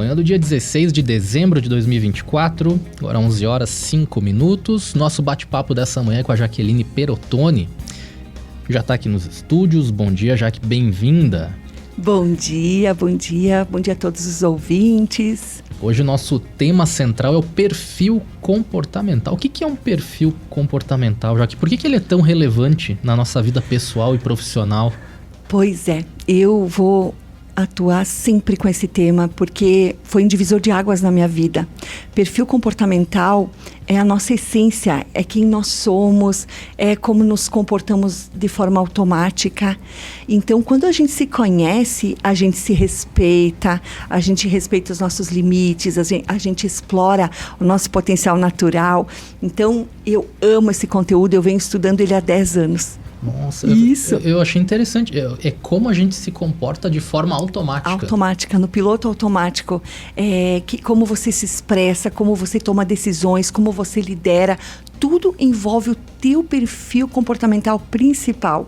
Manhã do dia 16 de dezembro de 2024, agora 11 horas 5 minutos. Nosso bate-papo dessa manhã é com a Jaqueline Perottoni. Já está aqui nos estúdios. Bom dia, Jaque, bem-vinda. Bom dia, bom dia. Bom dia a todos os ouvintes. Hoje o nosso tema central é o perfil comportamental. O que é um perfil comportamental, Jaque? Por que ele é tão relevante na nossa vida pessoal e profissional? Pois é, eu vou atuar sempre com esse tema, porque foi um divisor de águas na minha vida. Perfil comportamental é a nossa essência, é quem nós somos, é como nos comportamos de forma automática. Então, quando a gente se conhece, a gente se respeita, a gente respeita os nossos limites, a gente explora o nosso potencial natural. Então, eu amo esse conteúdo, eu venho estudando ele há 10 anos. Nossa, isso. Eu achei interessante. É como a gente se comporta de forma automática. Automática, no piloto automático. Como você se expressa, como você toma decisões, como você lidera. Tudo envolve o teu perfil comportamental principal.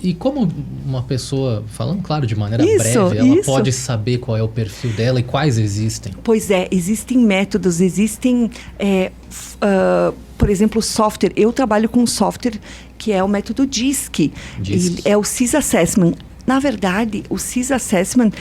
E como uma pessoa, falando claro de maneira breve, ela pode saber qual é o perfil dela e quais existem? Pois é, existem métodos, existem, por exemplo, software. Eu trabalho com um software que é o método DISC. É o CIS Assessment. Na verdade, o CIS Assessment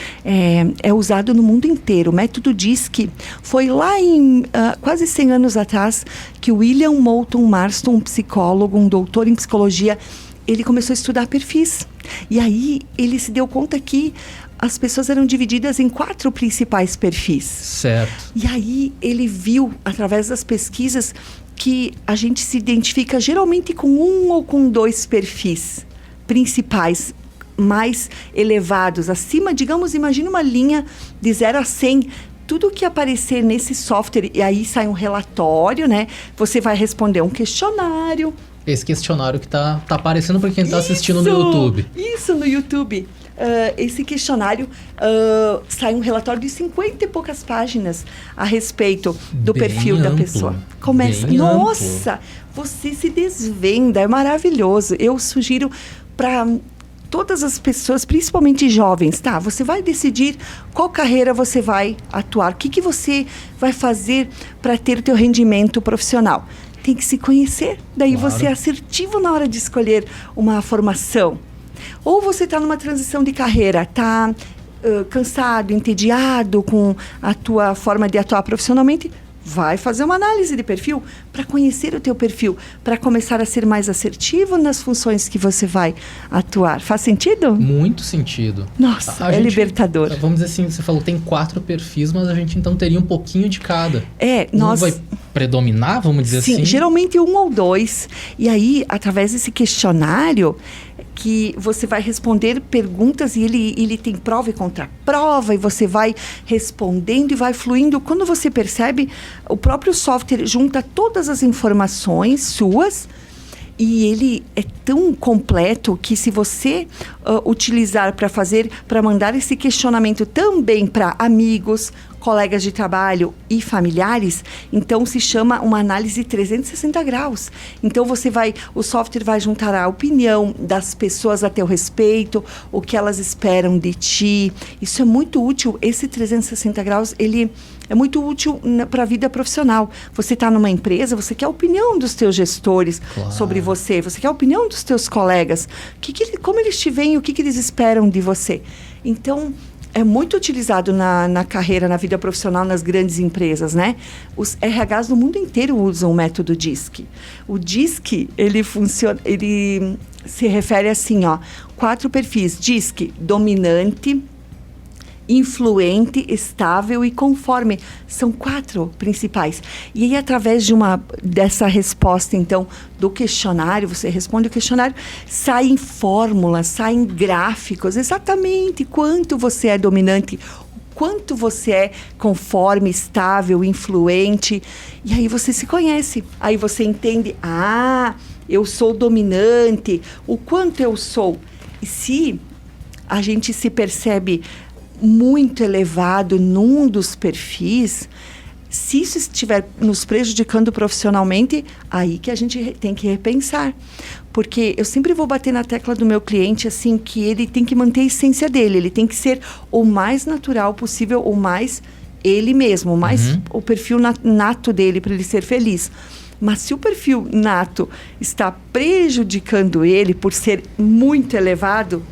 é usado no mundo inteiro. O método DISC foi lá em quase 100 anos atrás que William Moulton Marston, um psicólogo, um doutor em psicologia, ele começou a estudar perfis. E aí ele se deu conta que as pessoas eram divididas em 4 principais perfis. Certo. E aí ele viu, através das pesquisas, que a gente se identifica geralmente com 1 ou com 2 perfis principais mais elevados, acima, digamos, imagina uma linha de 0 a 100, tudo que aparecer nesse software, e aí sai um relatório, né? Você vai responder um questionário. Esse questionário que tá aparecendo para quem está assistindo no YouTube. Isso, no YouTube. Esse questionário sai um relatório de 50 e poucas páginas a respeito do perfil da pessoa. Começa, nossa, você se desvenda, é maravilhoso. Eu sugiro para todas as pessoas, principalmente jovens, tá? Você vai decidir qual carreira você vai atuar, o que você vai fazer para ter o teu rendimento profissional. Tem que se conhecer, daí você é assertivo na hora de escolher uma formação. Ou você está numa transição de carreira, está cansado, entediado com a tua forma de atuar profissionalmente, vai fazer uma análise de perfil para conhecer o teu perfil, para começar a ser mais assertivo nas funções que você vai atuar. Faz sentido? Muito sentido. Nossa, é libertador. Vamos dizer assim, você falou tem 4 perfis, mas a gente então teria um pouquinho de cada. Nós... vai predominar, vamos dizer assim? Sim, geralmente 1 ou 2. E aí, através desse questionário, que você vai responder perguntas e ele tem prova e contraprova, e você vai respondendo e vai fluindo. Quando você percebe, o próprio software junta todas as informações suas e ele é tão completo que se você utilizar para mandar esse questionamento também para amigos, colegas de trabalho e familiares, então se chama uma análise 360 graus. Então o software vai juntar a opinião das pessoas a teu respeito, o que elas esperam de ti. Isso é muito útil, esse 360 graus, ele é muito útil para a vida profissional. Você está numa empresa, você quer a opinião dos teus gestores sobre você, você quer a opinião dos teus colegas, como eles te veem, o que eles esperam de você. Então, é muito utilizado na carreira, na vida profissional, nas grandes empresas, né? Os RHs do mundo inteiro usam o método DISC. O DISC, ele se refere assim, 4 perfis. DISC, dominante, influente, estável e conforme. São 4 principais. E aí, através dessa resposta, então, do questionário, você responde o questionário, saem fórmulas, saem gráficos, exatamente quanto você é dominante, quanto você é conforme, estável, influente. E aí você se conhece. Aí você entende, eu sou dominante, o quanto eu sou. E se a gente se percebe muito elevado num dos perfis, se isso estiver nos prejudicando profissionalmente, aí que a gente tem que repensar. Porque eu sempre vou bater na tecla do meu cliente, assim, que ele tem que manter a essência dele, ele tem que ser o mais natural possível, o mais ele mesmo, mais o perfil nato dele para ele ser feliz. Mas se o perfil nato está prejudicando ele por ser muito elevado,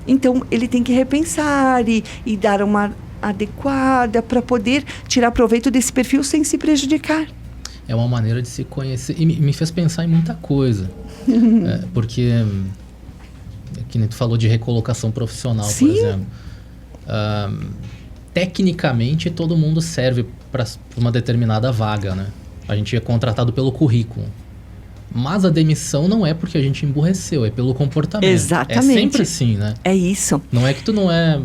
então ele tem que repensar e dar uma adequada para poder tirar proveito desse perfil sem se prejudicar. É uma maneira de se conhecer. E me fez pensar em muita coisa. Porque, que nem tu falou de recolocação profissional, Sim. por exemplo. Tecnicamente, todo mundo serve para uma determinada vaga, né? A gente é contratado pelo currículo. Mas a demissão não é porque a gente emburreceu, é pelo comportamento. Exatamente. É sempre assim, né? É isso. Não é que tu não é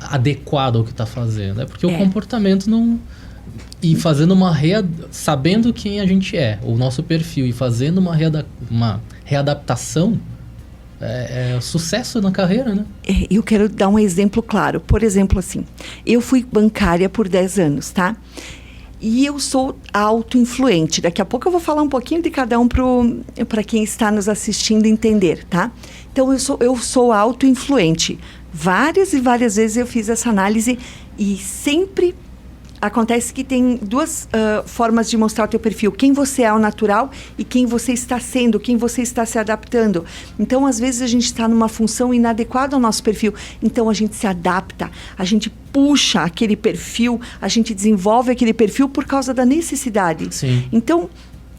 adequado ao que tá fazendo, é porque o comportamento não... E fazendo sabendo quem a gente é, o nosso perfil, e fazendo uma readaptação, é sucesso na carreira, né? Eu quero dar um exemplo claro. Por exemplo, assim, eu fui bancária por 10 anos, tá? E eu sou autoinfluente. Daqui a pouco eu vou falar um pouquinho de cada um para quem está nos assistindo entender, tá? Então, eu sou autoinfluente. Várias e várias vezes eu fiz essa análise e sempre acontece que tem duas formas de mostrar o teu perfil. Quem você é ao natural e quem você está sendo, quem você está se adaptando. Então, às vezes, a gente está numa função inadequada ao nosso perfil. Então, a gente se adapta, a gente puxa aquele perfil, a gente desenvolve aquele perfil por causa da necessidade. Sim. Então,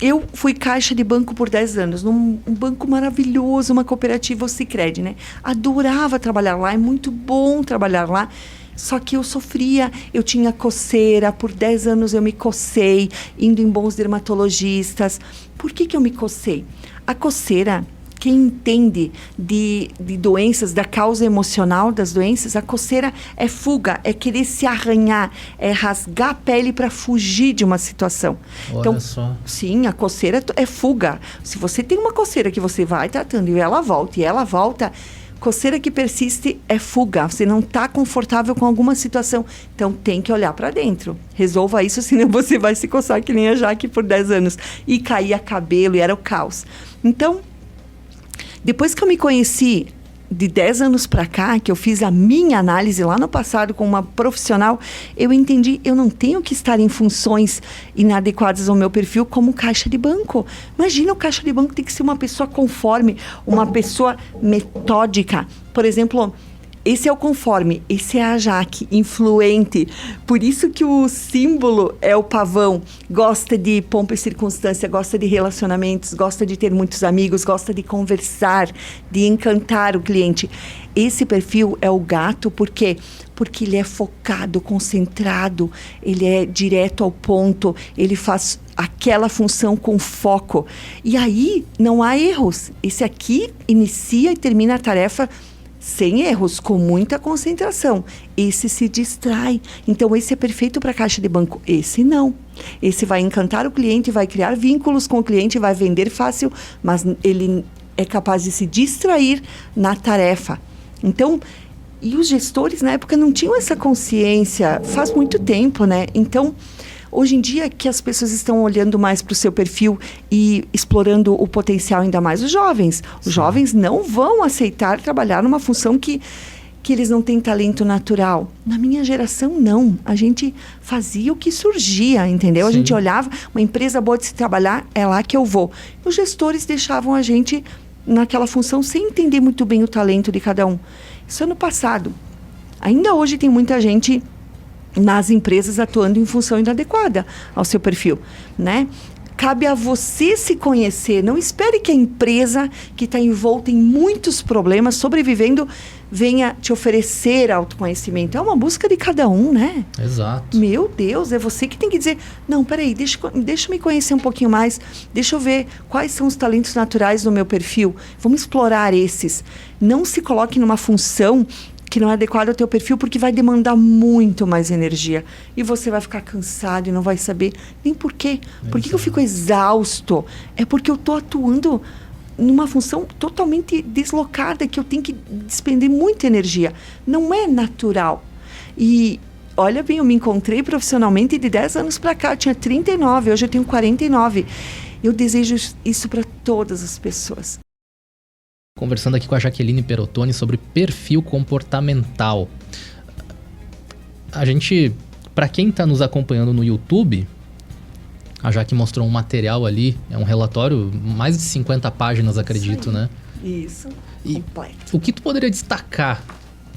eu fui caixa de banco por 10 anos, num banco maravilhoso, uma cooperativa, o Sicredi, né? Adorava trabalhar lá, é muito bom trabalhar lá. Só que eu sofria, eu tinha coceira, por 10 anos eu me cocei, indo em bons dermatologistas. Por que eu me cocei? A coceira, quem entende de doenças, da causa emocional das doenças, a coceira é fuga, é querer se arranhar, é rasgar a pele para fugir de uma situação. Olha então, só. Sim, a coceira é fuga. Se você tem uma coceira que você vai tratando e ela volta, coceira que persiste é fuga. Você não está confortável com alguma situação. Então, tem que olhar para dentro. Resolva isso, senão você vai se coçar que nem a Jaque por 10 anos. E caía cabelo e era o caos. Então, depois que eu me conheci, de 10 anos para cá, que eu fiz a minha análise lá no passado com uma profissional, eu entendi, eu não tenho que estar em funções inadequadas ao meu perfil como caixa de banco. Imagina, o caixa de banco tem que ser uma pessoa conforme, uma pessoa metódica. Por exemplo, esse é o conforme, esse é a Jaque, influente. Por isso que o símbolo é o pavão. Gosta de pompa e circunstância, gosta de relacionamentos, gosta de ter muitos amigos, gosta de conversar, de encantar o cliente. Esse perfil é o gato, por quê? Porque ele é focado, concentrado, ele é direto ao ponto, ele faz aquela função com foco. E aí não há erros. Esse aqui inicia e termina a tarefa sem erros, com muita concentração. Esse se distrai. Então, esse é perfeito para caixa de banco. Esse não. Esse vai encantar o cliente, vai criar vínculos com o cliente, vai vender fácil, mas ele é capaz de se distrair na tarefa. Então, e os gestores, na época, não tinham essa consciência. Faz muito tempo, né? Então, hoje em dia que as pessoas estão olhando mais para o seu perfil e explorando o potencial, ainda mais os jovens. Os jovens não vão aceitar trabalhar numa função que eles não têm talento natural. Na minha geração, não. A gente fazia o que surgia, entendeu? Sim. A gente olhava, uma empresa boa de se trabalhar, é lá que eu vou. Os gestores deixavam a gente naquela função sem entender muito bem o talento de cada um. Isso é no passado. Ainda hoje tem muita gente nas empresas atuando em função inadequada ao seu perfil, né? Cabe a você se conhecer. Não espere que a empresa, que está envolta em muitos problemas, sobrevivendo, venha te oferecer autoconhecimento. É uma busca de cada um, né? Exato. Meu Deus, é você que tem que dizer, não, peraí, deixa eu me conhecer um pouquinho mais, deixa eu ver quais são os talentos naturais do meu perfil. Vamos explorar esses. Não se coloque numa função que não é adequado ao teu perfil, porque vai demandar muito mais energia. E você vai ficar cansado e não vai saber nem por quê. Por que eu fico exausto? É porque eu estou atuando numa função totalmente deslocada, que eu tenho que despender muita energia. Não é natural. E olha bem, eu me encontrei profissionalmente de 10 anos para cá. Eu tinha 39, hoje eu tenho 49. Eu desejo isso para todas as pessoas. Conversando aqui com a Jaqueline Perottoni sobre perfil comportamental. A gente Para quem está nos acompanhando no YouTube, a Jaque mostrou um material ali, é um relatório, mais de 50 páginas, acredito, né? Isso, completo. O que tu poderia destacar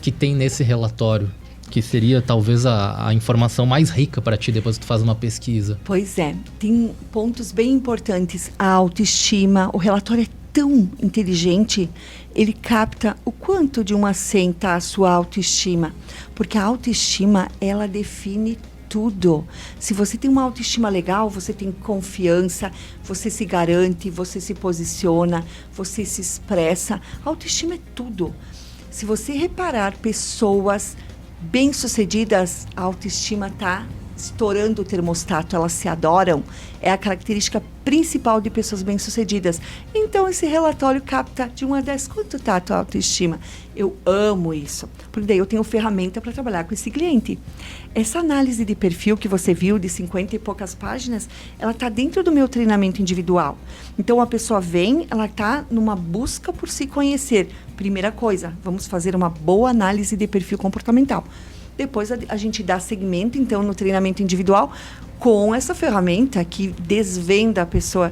que tem nesse relatório, que seria talvez a informação mais rica para ti depois que tu faz uma pesquisa? Pois é, tem pontos bem importantes. A autoestima, o relatório é tão inteligente, ele capta o quanto de 1 a 100 está a sua autoestima. Porque a autoestima, ela define tudo. Se você tem uma autoestima legal, você tem confiança, você se garante, você se posiciona, você se expressa. A autoestima é tudo. Se você reparar pessoas bem-sucedidas, a autoestima está estourando o termostato, elas se adoram. É a característica principal de pessoas bem-sucedidas. Então, esse relatório capta de 1 a 10 quanto está a tua autoestima. Eu amo isso, porque daí eu tenho ferramenta para trabalhar com esse cliente. Essa análise de perfil que você viu, de 50 e poucas páginas, ela está dentro do meu treinamento individual. Então, a pessoa vem, ela está numa busca por se conhecer. Primeira coisa, vamos fazer uma boa análise de perfil comportamental. Depois a gente dá segmento, então, no treinamento individual, com essa ferramenta que desvenda a pessoa.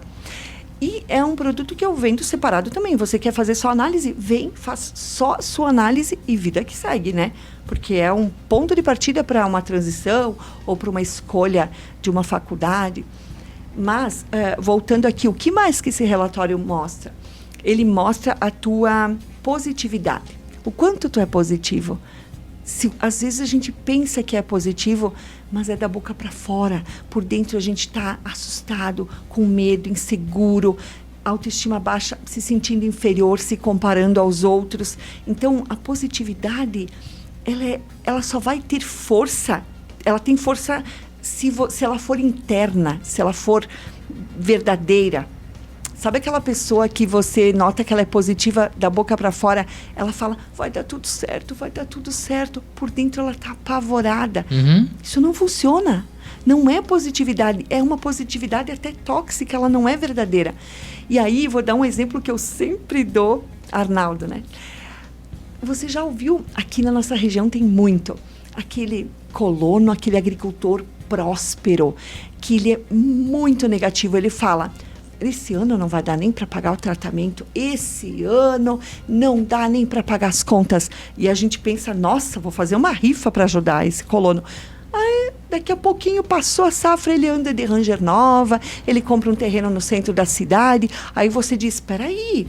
E é um produto que eu vendo separado também. Você quer fazer só análise? Vem, faz só a sua análise e vida que segue, né? Porque é um ponto de partida para uma transição ou para uma escolha de uma faculdade. Mas, voltando aqui, o que mais que esse relatório mostra? Ele mostra a tua positividade. O quanto tu é positivo. Às vezes a gente pensa que é positivo, mas é da boca para fora. Por dentro a gente está assustado, com medo, inseguro, autoestima baixa, se sentindo inferior, se comparando aos outros. Então, a positividade, ela só vai ter força. Ela tem força se ela for interna, se ela for verdadeira. Sabe aquela pessoa que você nota que ela é positiva da boca para fora? Ela fala, vai dar tudo certo, vai dar tudo certo. Por dentro ela está apavorada. Uhum. Isso não funciona. Não é positividade. É uma positividade até tóxica, ela não é verdadeira. E aí, vou dar um exemplo que eu sempre dou, Arnaldo, né? Você já ouviu, aqui na nossa região tem muito, aquele colono, aquele agricultor próspero, que ele é muito negativo. Ele fala... Esse ano não vai dar nem para pagar o tratamento. Esse ano não dá nem para pagar as contas. E a gente pensa, nossa, vou fazer uma rifa para ajudar esse colono. Aí, daqui a pouquinho passou a safra, ele anda de Ranger nova, ele compra um terreno no centro da cidade. Aí você diz, peraí,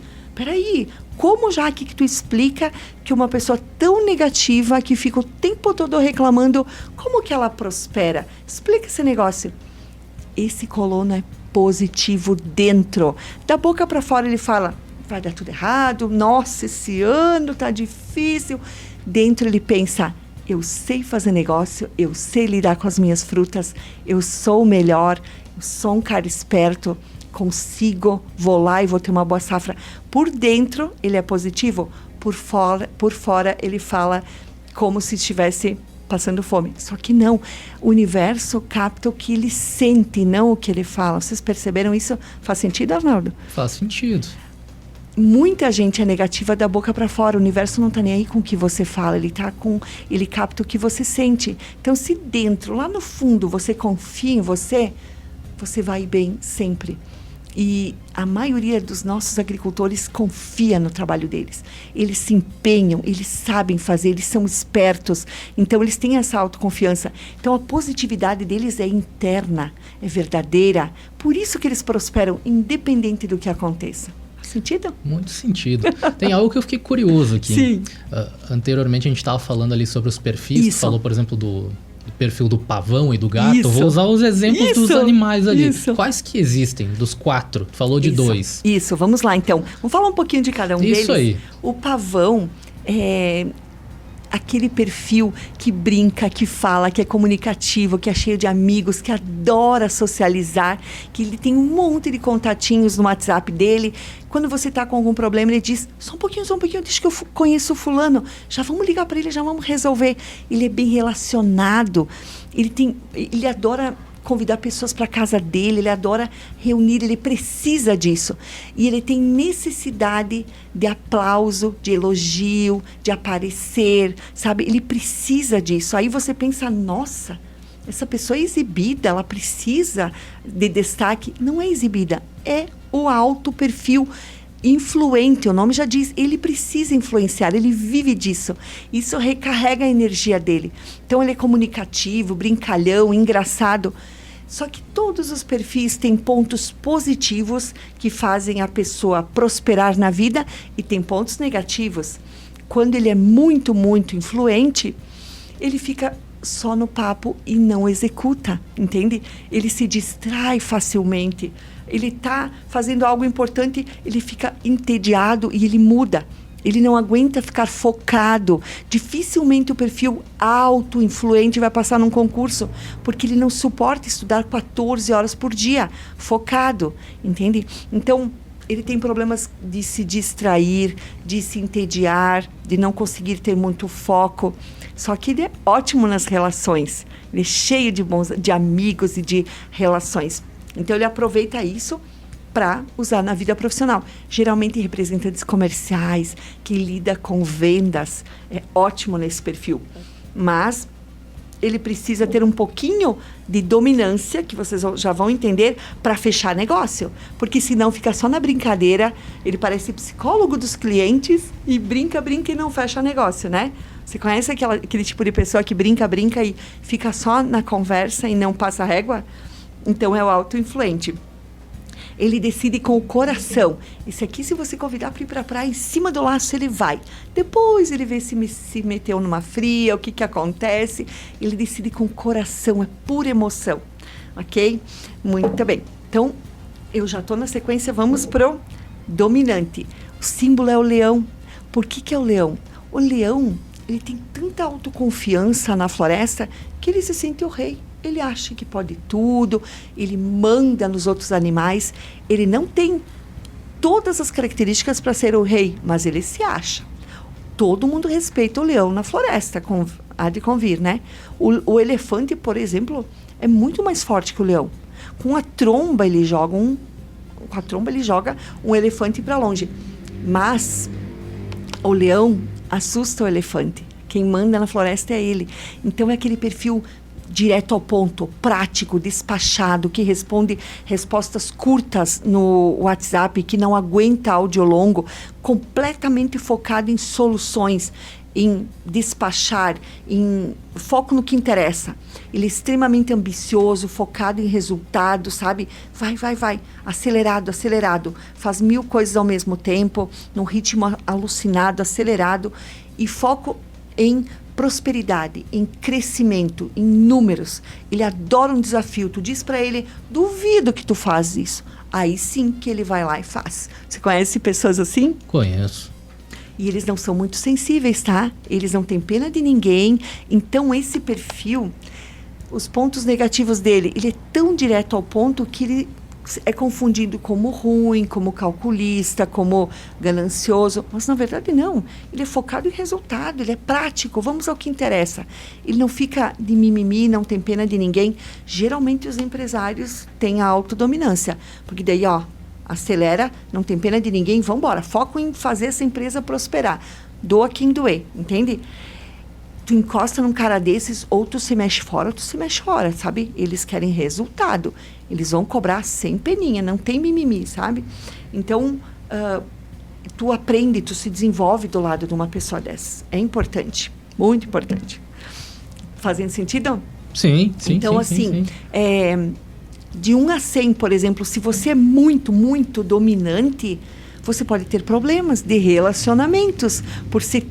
como já que tu explica que uma pessoa tão negativa, que fica o tempo todo reclamando, como que ela prospera? Explica esse negócio. Esse colono é positivo dentro. Da boca para fora ele fala, vai dar tudo errado, nossa, esse ano tá difícil. Dentro ele pensa, eu sei fazer negócio, eu sei lidar com as minhas frutas, eu sou o melhor, eu sou um cara esperto, consigo, vou lá e vou ter uma boa safra. Por dentro ele é positivo, por fora ele fala como se estivesse passando fome. Só que não. O universo capta o que ele sente, não o que ele fala. Vocês perceberam isso? Faz sentido, Arnaldo? Faz sentido. Muita gente é negativa da boca para fora. O universo não está nem aí com o que você fala. Ele capta o que você sente. Então, se dentro, lá no fundo, você confia em você, você vai bem sempre. E a maioria dos nossos agricultores confia no trabalho deles. Eles se empenham, eles sabem fazer, eles são espertos. Então, eles têm essa autoconfiança. Então, a positividade deles é interna, é verdadeira. Por isso que eles prosperam, independente do que aconteça. Faz sentido? Muito sentido. Tem algo que eu fiquei curioso aqui. Sim. Anteriormente, a gente estava falando ali sobre os perfis. Isso. Tu falou, por exemplo, do perfil do pavão e do gato. Isso. Vou usar os exemplos dos animais ali. Isso. Quais que existem? Dos 4. Falou de 2. Isso, vamos lá então. Vamos falar um pouquinho de cada um deles. Isso aí. O pavão é aquele perfil que brinca, que fala, que é comunicativo, que é cheio de amigos, que adora socializar, que ele tem um monte de contatinhos no WhatsApp dele. Quando você está com algum problema, ele diz, só um pouquinho, deixa que eu conheço o fulano. Já vamos ligar para ele, já vamos resolver. Ele é bem relacionado, ele adora convidar pessoas para a casa dele, ele adora reunir, ele precisa disso. E ele tem necessidade de aplauso, de elogio, de aparecer, sabe? Ele precisa disso. Aí você pensa, nossa, essa pessoa é exibida, ela precisa de destaque. Não é exibida, é o alto perfil influente, o nome já diz, ele precisa influenciar, ele vive disso. Isso recarrega a energia dele. Então ele é comunicativo, brincalhão, engraçado. Só que todos os perfis têm pontos positivos que fazem a pessoa prosperar na vida e tem pontos negativos. Quando ele é muito, muito influente, ele fica só no papo e não executa, entende? Ele se distrai facilmente. Ele está fazendo algo importante, ele fica entediado e ele muda. Ele não aguenta ficar focado. Dificilmente o perfil alto, influente vai passar num concurso, porque ele não suporta estudar 14 horas por dia, focado, entende? Então, ele tem problemas de se distrair, de se entediar, de não conseguir ter muito foco. Só que ele é ótimo nas relações. Ele é cheio de amigos e de relações. Então, ele aproveita isso para usar na vida profissional. Geralmente, representantes comerciais, que lida com vendas, é ótimo nesse perfil. Mas ele precisa ter um pouquinho de dominância, que vocês já vão entender, para fechar negócio. Porque senão fica só na brincadeira, ele parece psicólogo dos clientes e brinca e não fecha negócio, né? Você conhece aquele tipo de pessoa que brinca e fica só na conversa e não passa régua? Então é o auto-influente. Ele decide com o coração. Esse aqui, se você convidar para ir para a praia, em cima do laço ele vai. Depois ele vê se meteu numa fria, o que acontece. Ele decide com o coração, é pura emoção. Ok? Muito bem. Então, eu já estou na sequência, vamos pro dominante. O símbolo é o leão. Por que é o leão? O leão, ele tem tanta autoconfiança na floresta que ele se sente o rei. Ele acha que pode tudo, ele manda nos outros animais. Ele não tem todas as características para ser o rei, mas ele se acha. Todo mundo respeita o leão na floresta, há de convir, né? O elefante, por exemplo, é muito mais forte que o leão. Com a tromba ele joga um elefante para longe. Mas o leão assusta o elefante. Quem manda na floresta é ele. Então é aquele perfil direto ao ponto, prático, despachado, que responde respostas curtas no WhatsApp, que não aguenta áudio longo, completamente focado em soluções, em despachar, em foco no que interessa. Ele é extremamente ambicioso, focado em resultados, sabe? Vai, acelerado, faz 1000 coisas ao mesmo tempo, num ritmo alucinado, acelerado, e foco em prosperidade, em crescimento, em números. Ele adora um desafio. Tu diz para ele, duvido que tu fazes isso. Aí sim que ele vai lá e faz. Você conhece pessoas assim? Conheço. E eles não são muito sensíveis, tá? Eles não têm pena de ninguém. Então, esse perfil, os pontos negativos dele, ele é tão direto ao ponto que ele é confundido como ruim, como calculista, como ganancioso, mas na verdade não. Ele é focado em resultado, ele é prático, vamos ao que interessa. Ele não fica de mimimi, não tem pena de ninguém. Geralmente os empresários têm a autodominância, porque daí, acelera, não tem pena de ninguém, vamos embora, foco em fazer essa empresa prosperar. Doa quem doer, entende? Tu encosta num cara desses, ou tu se mexe fora, ou tu se mexe fora, sabe? Eles querem resultado. Eles vão cobrar sem peninha, não tem mimimi, sabe? Então, tu aprende, tu se desenvolve do lado de uma pessoa dessas. É importante, muito importante. Fazendo sentido? Sim. Então, sim. De 1 a 100, por exemplo, se você é muito, muito dominante, você pode ter problemas de relacionamentos por ser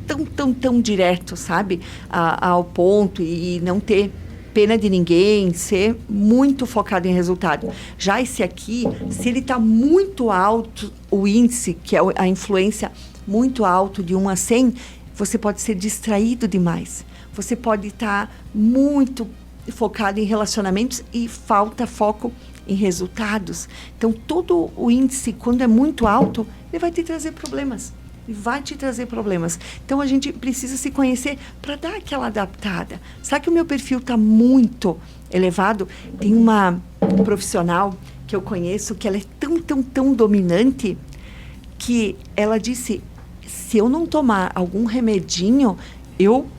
tão direto, sabe? Ao ponto e não ter pena de ninguém, ser muito focado em resultado. Já esse aqui, se ele está muito alto, o índice, que é a influência muito alto de 1 a 100, você pode ser distraído demais. Você pode estar muito focado em relacionamentos e falta foco em resultados. Então, todo o índice, quando é muito alto, ele vai te trazer problemas. Então, a gente precisa se conhecer para dar aquela adaptada. Será que o meu perfil está muito elevado? Tem uma profissional que eu conheço que ela é tão dominante que ela disse, se eu não tomar algum remedinho, eu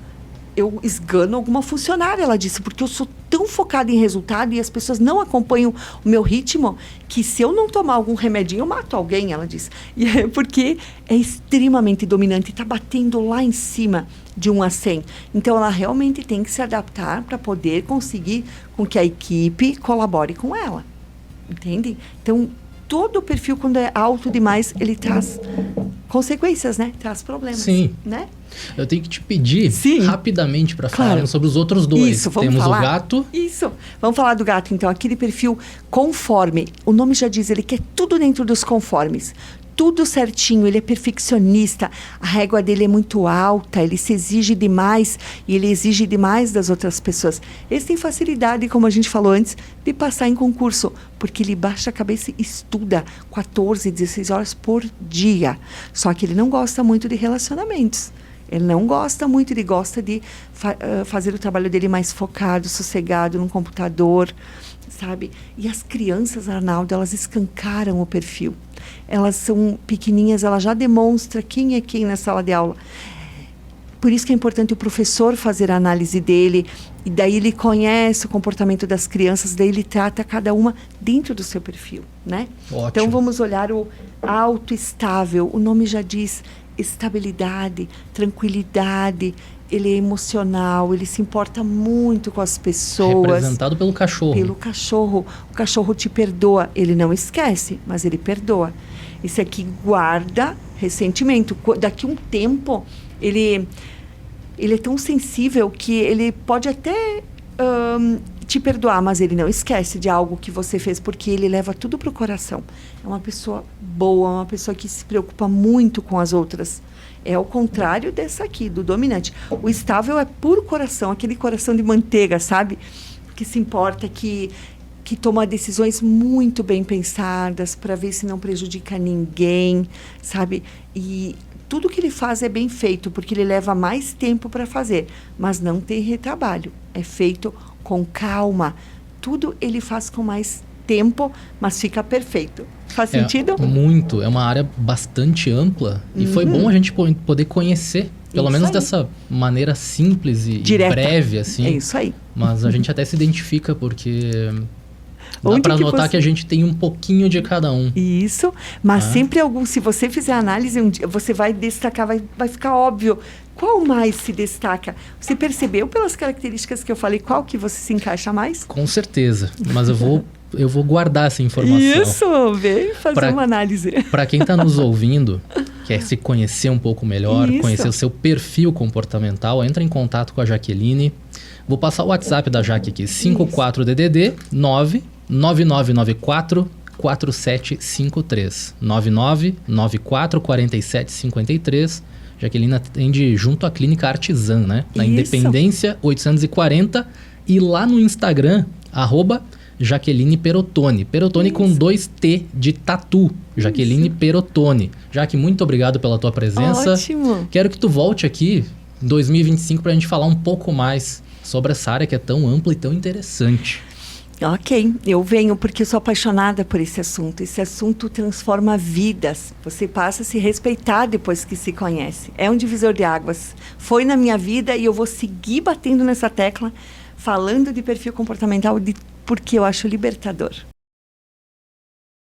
esgano alguma funcionária, ela disse, porque eu sou tão focada em resultado e as pessoas não acompanham o meu ritmo, que se eu não tomar algum remedinho, eu mato alguém, ela diz. E é porque é extremamente dominante, está batendo lá em cima de 1 a 100. Então, ela realmente tem que se adaptar para poder conseguir com que a equipe colabore com ela. Entende? Então, todo o perfil, quando é alto demais, ele traz consequências, né? Traz problemas. Sim. Né? Eu tenho que te pedir rapidamente para falar sobre os outros dois. Isso, vamos Temos falar. o gato. Isso. Vamos falar do gato, então. Aquele perfil conforme. O nome já diz, ele quer tudo dentro dos conformes. Tudo certinho, ele é perfeccionista, a régua dele é muito alta, ele se exige demais e ele exige demais das outras pessoas. Ele tem facilidade, como a gente falou antes, de passar em concurso, porque ele baixa a cabeça e estuda 14, 16 horas por dia. Só que ele não gosta muito de relacionamentos. Ele não gosta muito, ele gosta de fazer o trabalho dele mais focado, sossegado, no computador, sabe? E as crianças, Arnaldo, elas escancaram o perfil. Elas são pequeninhas, ela já demonstra quem é quem na sala de aula. Por isso que é importante o professor fazer a análise dele, e daí ele conhece o comportamento das crianças, daí ele trata cada uma dentro do seu perfil, né? Ótimo. Então vamos olhar o autoestável, o nome já diz estabilidade, tranquilidade, ele é emocional, ele se importa muito com as pessoas. Representado pelo cachorro. Pelo cachorro. O cachorro te perdoa. Ele não esquece, mas ele perdoa. Esse aqui guarda ressentimento. Daqui a um tempo, ele é tão sensível que ele pode até te perdoar, mas ele não esquece de algo que você fez, porque ele leva tudo para o coração. É uma pessoa boa, uma pessoa que se preocupa muito com as outras. É o contrário dessa aqui, do dominante. O estável é puro coração, aquele coração de manteiga, sabe? Que se importa, que toma decisões muito bem pensadas para ver se não prejudica ninguém, sabe? E tudo que ele faz é bem feito, porque ele leva mais tempo para fazer, mas não tem retrabalho. É feito com calma. Tudo ele faz com mais tempo, mas fica perfeito. Faz sentido? Muito. É uma área bastante ampla. E foi bom a gente poder conhecer, pelo menos dessa maneira simples e breve, assim. É isso aí. Mas a gente até se identifica, porque dá para notar que a gente tem um pouquinho de cada um. Isso. Mas sempre algum... Se você fizer a análise, um dia, você vai destacar, vai ficar óbvio. Qual mais se destaca? Você percebeu pelas características que eu falei, qual que você se encaixa mais? Com certeza. Mas eu vou guardar essa informação. Isso, vem fazer uma análise. Para quem está nos ouvindo, quer se conhecer um pouco melhor, conhecer o seu perfil comportamental, entra em contato com a Jaqueline. Vou passar o WhatsApp da Jaque aqui, 54DDD 99994 4753. 9994 4753. Jaqueline atende junto à Clínica Artisan, né? Na Independência 840. E lá no Instagram, @Jaqueline Perotone. Perotone com 2 T de tatu. Jaqueline Perotone. Jaque, muito obrigado pela tua presença. Ótimo. Quero que tu volte aqui em 2025 para a gente falar um pouco mais sobre essa área que é tão ampla e tão interessante. Ok, eu venho porque eu sou apaixonada por esse assunto. Esse assunto transforma vidas. Você passa a se respeitar depois que se conhece. É um divisor de águas. Foi na minha vida e eu vou seguir batendo nessa tecla, falando de perfil comportamental, porque eu acho libertador.